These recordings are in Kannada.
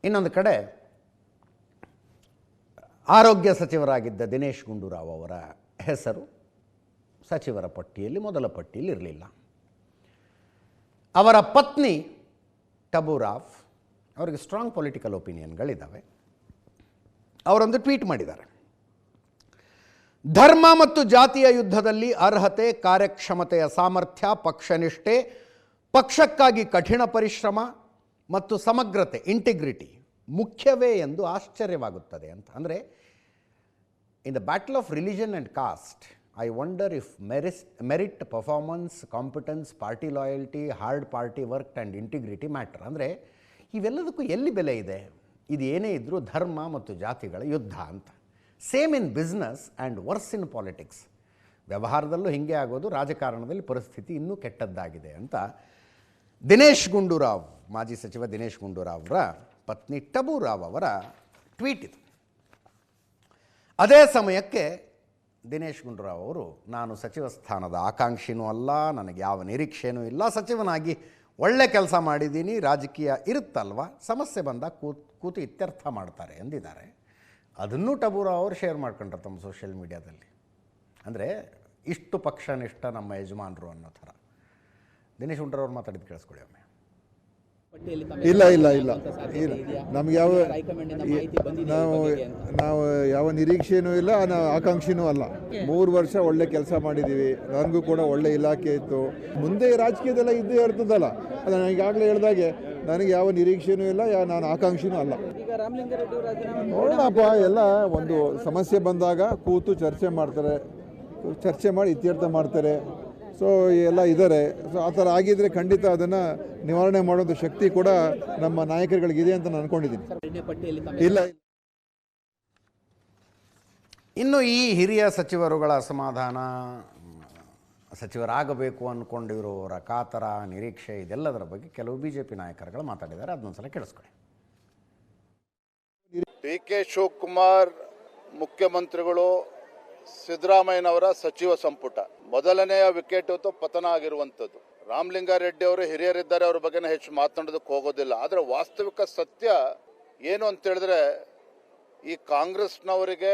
ಇನ್ನೊಂದು ಕಡೆ ಆರೋಗ್ಯ ಸಚಿವರಾಗಿದ್ದ ದಿನೇಶ್ ಗುಂಡೂರಾವ್ ಅವರ ಹೆಸರು ಸಚಿವರ ಪಟ್ಟಿಯಲ್ಲಿ ಮೊದಲ ಪಟ್ಟಿಯಲ್ಲಿ ಇರಲಿಲ್ಲ. ಅವರ ಪತ್ನಿ ಟಬೂರಾವ್, ಅವರಿಗೆ ಸ್ಟ್ರಾಂಗ್ ಪೊಲಿಟಿಕಲ್ ಒಪಿನಿಯನ್ಗಳಿದ್ದಾವೆ. ಅವರೊಂದು ಟ್ವೀಟ್ ಮಾಡಿದ್ದಾರೆ. ಧರ್ಮ ಮತ್ತು ಜಾತಿಯ ಯುದ್ಧದಲ್ಲಿ ಅರ್ಹತೆ, ಕಾರ್ಯಕ್ಷಮತೆಯ ಸಾಮರ್ಥ್ಯ, ಪಕ್ಷನಿಷ್ಠೆ, ಪಕ್ಷಕ್ಕಾಗಿ ಕಠಿಣ ಪರಿಶ್ರಮ ಮತ್ತು ಸಮಗ್ರತೆ, ಇಂಟಿಗ್ರಿಟಿ ಮುಖ್ಯವೇ ಎಂದು ಆಶ್ಚರ್ಯವಾಗುತ್ತದೆ ಅಂತ. ಅಂದರೆ in the battle of religion and cost I wonder if merit, performance, competence, party loyalty, hard party work and integrity matter. ಅಂದರೆ ಇವೆಲ್ಲದಕ್ಕೂ ಎಲ್ಲಿ ಬೆಲೆ ಇದೆ? ಇದು ಏನೇ ಇದ್ದರೂ ಧರ್ಮ ಮತ್ತು ಜಾತಿಗಳ ಯುದ್ಧ ಅಂತ. Same in business and worse in politics. ವ್ಯವಹಾರದಲ್ಲೂ ಹೀಗೆ ಆಗೋದು, ರಾಜಕಾರಣದಲ್ಲಿ ಪರಿಸ್ಥಿತಿ ಇನ್ನೂ ಕೆಟ್ಟದ್ದಾಗಿದೆ ಅಂತ ದಿನೇಶ್ ಗುಂಡೂರಾವ್, ಮಾಜಿ ಸಚಿವ ದಿನೇಶ್ ಗುಂಡೂರಾವ್ ಅವರ ಪತ್ನಿ ಟಬೂರಾವ್ ಅವರ ಟ್ವೀಟ್ ಇದು. ಅದೇ ಸಮಯಕ್ಕೆ ದಿನೇಶ್ ಗುಂಡೂರಾವ್ ಅವರು, ನಾನು ಸಚಿವ ಸ್ಥಾನದ ಆಕಾಂಕ್ಷಿನೂ ಅಲ್ಲ, ನನಗೆ ಯಾವ ನಿರೀಕ್ಷೆಯೂ ಇಲ್ಲ, ಸಚಿವನಾಗಿ ಒಳ್ಳೆ ಕೆಲಸ ಮಾಡಿದ್ದೀನಿ, ರಾಜಕೀಯ ಇರುತ್ತಲ್ವ, ಸಮಸ್ಯೆ ಬಂದಾಗ ಕೂತು ಇತ್ಯರ್ಥ ಮಾಡ್ತಾರೆ ಎಂದಿದ್ದಾರೆ. ಅದನ್ನೂ ಟಬೂರಾವ್ ಅವರು ಶೇರ್ ಮಾಡ್ಕೊಂಡ್ರು ತಮ್ಮ ಸೋಷಿಯಲ್ ಮೀಡಿಯಾದಲ್ಲಿ. ಅಂದರೆ ಇಷ್ಟು ಪಕ್ಷನಿಷ್ಠ ನಮ್ಮ ಯಜಮಾನರು ಅನ್ನೋ ಥರ. ದಿನೇಶ್ ಗುಂಡೂರಾವ್ ಅವ್ರು ಮಾತಾಡಿದ್ದು ಕೇಳಿಸ್ಕೊಳ್ಳಿ ಒಮ್ಮೆ. ಇಲ್ಲ ಇಲ್ಲ ಇಲ್ಲ ಇಲ್ಲ ನಮ್ಗೆ ಯಾವ ನಾವು ಯಾವ ನಿರೀಕ್ಷೆನೂ ಇಲ್ಲ, ನಾವು ಆಕಾಂಕ್ಷಿನೂ ಅಲ್ಲ. 3 ವರ್ಷ ಒಳ್ಳೆ ಕೆಲಸ ಮಾಡಿದ್ದೀವಿ, ನನಗೂ ಕೂಡ ಒಳ್ಳೆ ಇಲಾಖೆ ಇತ್ತು. ಮುಂದೆ ರಾಜಕೀಯದೆಲ್ಲ ಇದ್ದೇ ಇರ್ತದಲ್ಲ, ಅದು ನನಗಾಗಲೇ ಹೇಳಿದಾಗೆ ನನಗೆ ಯಾವ ನಿರೀಕ್ಷೆನೂ ಇಲ್ಲ, ನಾನು ಆಕಾಂಕ್ಷಿನೂ ಅಲ್ಲ. ನೋಡೋಣಪ್ಪ, ಎಲ್ಲ ಒಂದು ಸಮಸ್ಯೆ ಬಂದಾಗ ಕೂತು ಚರ್ಚೆ ಮಾಡ್ತಾರೆ, ಚರ್ಚೆ ಮಾಡಿ ಇತ್ಯರ್ಥ ಮಾಡ್ತಾರೆ. ಸೊ ಎಲ್ಲ ಇದ್ದಾರೆ. ಸೊ ಆ ಥರ ಆಗಿದ್ದರೆ ಖಂಡಿತ ಅದನ್ನು ನಿವಾರಣೆ ಮಾಡೋದು ಶಕ್ತಿ ಕೂಡ ನಮ್ಮ ನಾಯಕರುಗಳಿಗಿದೆ ಅಂತ ನಾನು ಅನ್ಕೊಂಡಿದ್ದೀನಿ. ಇಲ್ಲ, ಇನ್ನು ಈ ಹಿರಿಯ ಸಚಿವರುಗಳ ಅಸಮಾಧಾನ, ಸಚಿವರಾಗಬೇಕು ಅಂದ್ಕೊಂಡಿರುವವರ ಕಾತರ, ನಿರೀಕ್ಷೆ, ಇದೆಲ್ಲದರ ಬಗ್ಗೆ ಕೆಲವು BJP ನಾಯಕರುಗಳು ಮಾತಾಡಿದ್ದಾರೆ. ಅದನ್ನೊಂದ್ಸಲ ಕೇಳಿಸ್ಕೊಳ್ಳಿ. DK ಶಿವಕುಮಾರ್ ಮುಖ್ಯಮಂತ್ರಿಗಳು, ಸಿದ್ದರಾಮಯ್ಯನವರ ಸಚಿವ ಸಂಪುಟ ಮೊದಲನೆಯ ವಿಕೆಟ್ ಇವತ್ತು ಪತನ ಆಗಿರುವಂಥದ್ದು. ರಾಮಲಿಂಗಾರೆಡ್ಡಿ ಅವರು ಹಿರಿಯರಿದ್ದಾರೆ, ಅವ್ರ ಬಗ್ಗೆ ಹೆಚ್ಚು ಮಾತನಾಡೋದಕ್ಕೆ ಹೋಗೋದಿಲ್ಲ. ಆದರೆ ವಾಸ್ತವಿಕ ಸತ್ಯ ಏನು ಅಂತ ಹೇಳಿದ್ರೆ, ಈ ಕಾಂಗ್ರೆಸ್ನವರಿಗೆ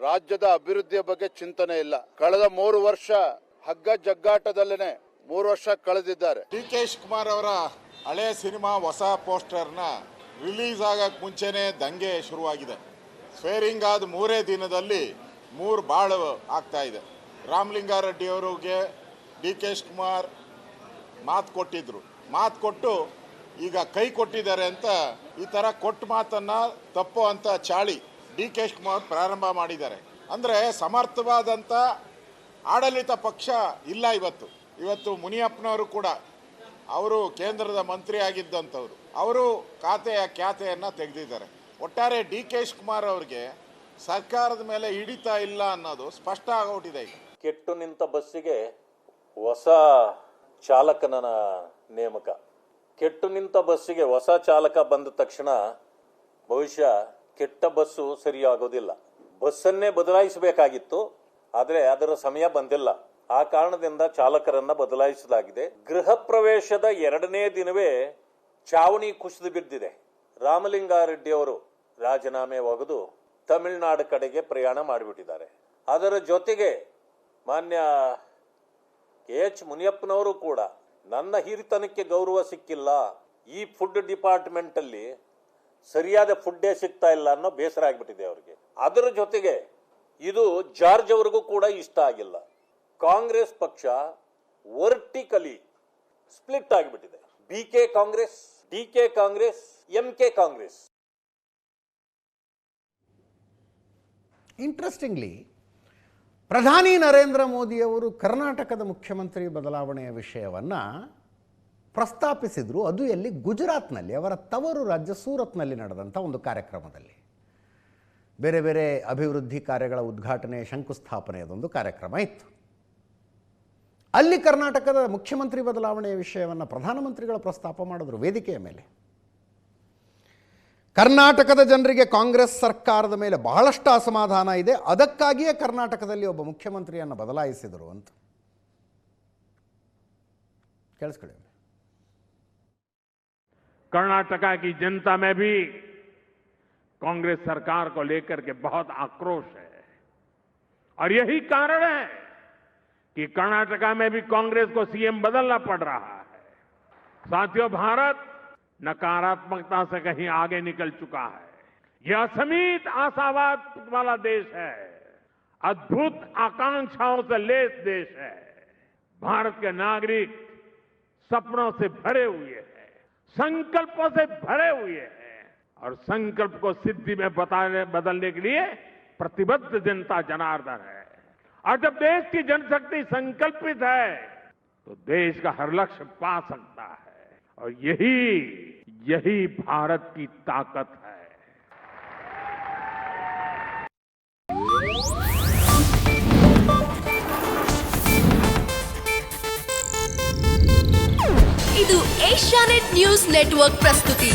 ರಾಜ್ಯದ ಅಭಿವೃದ್ಧಿಯ ಬಗ್ಗೆ ಚಿಂತನೆ ಇಲ್ಲ. ಕಳೆದ 3 ವರ್ಷ ಹಗ್ಗ ಜಗ್ಗಾಟದಲ್ಲೇನೆ 3 ವರ್ಷ ಕಳೆದಿದ್ದಾರೆ. DK ಶಿವಕುಮಾರ್ ಅವರ ಹಳೆಯ ಸಿನಿಮಾ ಹೊಸ ಪೋಸ್ಟರ್ನ ರಿಲೀಸ್ ಆಗಕ್ಕೆ ಮುಂಚೆನೆ ದಂಗೆ ಶುರುವಾಗಿದೆ. ಸ್ವೇರಿಂಗ್ ಆದ 3 ದಿನದಲ್ಲಿ 3 ಬಾಳು ಆಗ್ತಾ ಇದೆ. ರಾಮಲಿಂಗಾರೆಡ್ಡಿ ಅವರಿಗೆ DK ಶಿವಕುಮಾರ್ ಮಾತು ಕೊಟ್ಟಿದ್ರು, ಮಾತು ಕೊಟ್ಟು ಈಗ ಕೈ ಕೊಟ್ಟಿದ್ದಾರೆ ಅಂತ ಈ ಥರ ಕೊಟ್ಟ ಮಾತನ್ನ ತಪ್ಪು ಅಂತ ಚಾಳಿ DK ಶಿವಕುಮಾರ್ ಪ್ರಾರಂಭ ಮಾಡಿದ್ದಾರೆ. ಅಂದರೆ ಸಮರ್ಥವಾದಂಥ ಆಡಳಿತ ಪಕ್ಷ ಇಲ್ಲ ಇವತ್ತು ಮುನಿಯಪ್ಪನವರು ಕೂಡ, ಅವರು ಕೇಂದ್ರದ ಮಂತ್ರಿ ಆಗಿದ್ದಂಥವ್ರು, ಅವರು ಖ್ಯಾತೆಯನ್ನು ತೆಗೆದಿದ್ದಾರೆ. ಒಟ್ಟಾರೆ DK ಶಿವಕುಮಾರ್ ಅವರಿಗೆ ಸರ್ಕಾರದ ಮೇಲೆ ಹಿಡಿತಾ ಇಲ್ಲ ಅನ್ನೋದು ಸ್ಪಷ್ಟ ಆಗೋಟಿದೆ. ಈಗ ಕೆಟ್ಟು ನಿಂತ ಬಸ್ಸಿಗೆ ಹೊಸ ಚಾಲಕನ ನೇಮಕ. ಕೆಟ್ಟು ನಿಂತ ಬಸ್ಸಿಗೆ ಹೊಸ ಚಾಲಕ ಬಂದ ತಕ್ಷಣ ಬಹುಶಃ ಕೆಟ್ಟ ಬಸ್ಸು ಸರಿಯಾಗೋದಿಲ್ಲ. ಬಸ್ಸನ್ನೇ ಬದಲಾಯಿಸಬೇಕಾಗಿತ್ತು, ಆದರೆ ಅದರ ಸಮಯ ಬಂದಿಲ್ಲ. ಆ ಕಾರಣದಿಂದ ಚಾಲಕರನ್ನ ಬದಲಾಯಿಸಲಾಗಿದೆ. ಗೃಹ ಪ್ರವೇಶದ 2ನೇ ದಿನವೇ ಚಾವಣಿ ಕುಸಿದು ಬಿದ್ದಿದೆ. ರಾಮಲಿಂಗಾರೆಡ್ಡಿ ಅವರು ರಾಜೀನಾಮೆ ಒಗೆದು ತಮಿಳುನಾಡು ಕಡೆಗೆ ಪ್ರಯಾಣ ಮಾಡಿಬಿಟ್ಟಿದ್ದಾರೆ. ಅದರ ಜೊತೆಗೆ ಮಾನ್ಯ KH ಮುನಿಯಪ್ಪನವರು ಕೂಡ, ನನ್ನ ಹಿರಿತನಕ್ಕೆ ಗೌರವ ಸಿಕ್ಕಿಲ್ಲ, ಈ ಫುಡ್ ಡಿಪಾರ್ಟ್ಮೆಂಟ್ ಅಲ್ಲಿ ಸರಿಯಾದ ಫುಡ್ಡೇ ಸಿಗ್ತಾ ಇಲ್ಲ ಅನ್ನೋ ಬೇಸರ ಆಗಿಬಿಟ್ಟಿದೆ ಅವರಿಗೆ. ಅದರ ಜೊತೆಗೆ ಇದು ಜಾರ್ಜ್ ಅವರಿಗೂ ಕೂಡ ಇಷ್ಟ ಆಗಿಲ್ಲ. ಕಾಂಗ್ರೆಸ್ ಪಕ್ಷ ವರ್ಟಿಕಲಿ ಸ್ಪ್ಲಿಟ್ ಆಗಿಬಿಟ್ಟಿದೆ. BK Congress, DK Congress, MK Congress. Interestingly ಪ್ರಧಾನಿ ನರೇಂದ್ರ ಮೋದಿಯವರು ಕರ್ನಾಟಕದ ಮುಖ್ಯಮಂತ್ರಿ ಬದಲಾವಣೆಯ ವಿಷಯವನ್ನು ಪ್ರಸ್ತಾಪಿಸಿದರು. ಅದು ಎಲ್ಲಿ? ಗುಜರಾತ್ನಲ್ಲಿ, ಅವರ ತವರು ರಾಜ್ಯ ಸೂರತ್ನಲ್ಲಿ ನಡೆದಂಥ ಒಂದು ಕಾರ್ಯಕ್ರಮದಲ್ಲಿ. ಬೇರೆ ಬೇರೆ ಅಭಿವೃದ್ಧಿ ಕಾರ್ಯಗಳ ಉದ್ಘಾಟನೆ, ಶಂಕುಸ್ಥಾಪನೆಯದೊಂದು ಕಾರ್ಯಕ್ರಮ ಇತ್ತು. ಅಲ್ಲಿ ಕರ್ನಾಟಕದ ಮುಖ್ಯಮಂತ್ರಿ ಬದಲಾವಣೆಯ ವಿಷಯವನ್ನು ಪ್ರಧಾನಮಂತ್ರಿಗಳು ಪ್ರಸ್ತಾಪ ಮಾಡಿದ್ರು ವೇದಿಕೆಯ ಮೇಲೆ. ಕರ್ನಾಟಕದ ಜನರಿಗೆ ಕಾಂಗ್ರೆಸ್ ಸರ್ಕಾರದ ಮೇಲೆ ಬಹಳಷ್ಟು ಅಸಮಾಧಾನ ಇದೆ, ಅದಕ್ಕಾಗಿಯೇ ಕರ್ನಾಟಕದಲ್ಲಿ ಒಬ್ಬ ಮುಖ್ಯಮಂತ್ರಿಯನ್ನು ಬದಲಾಯಿಸಿದರು ಅಂತ. ಕೇಳಿಸ್ಕೊಳ್ಳಿ. कर्नाटका की जनता में भी कांग्रेस सरकार को लेकर के बहुत आक्रोश है और यही कारण है कि कर्नाटका में भी कांग्रेस को सीएम बदलना पड़ रहा है। साथियों, भारत नकारात्मकता से कहीं आगे निकल चुका है। यह असीमित आशावाद वाला देश है, अद्भुत आकांक्षाओं से लैस देश है। भारत के नागरिक सपनों से भरे हुए हैं, संकल्पों से भरे हुए हैं और संकल्प को सिद्धि में बदलने के लिए प्रतिबद्ध जनता जनार्दन है। और जब देश की जनशक्ति संकल्पित है तो देश का हर लक्ष्य पा सकता है और यही भारत की ताकत है। ಇದು ಏಷ್ಯಾನೆಟ್ ನ್ಯೂಸ್ ನೆಟ್ವರ್ಕ್ ಪ್ರಸ್ತುತಿ.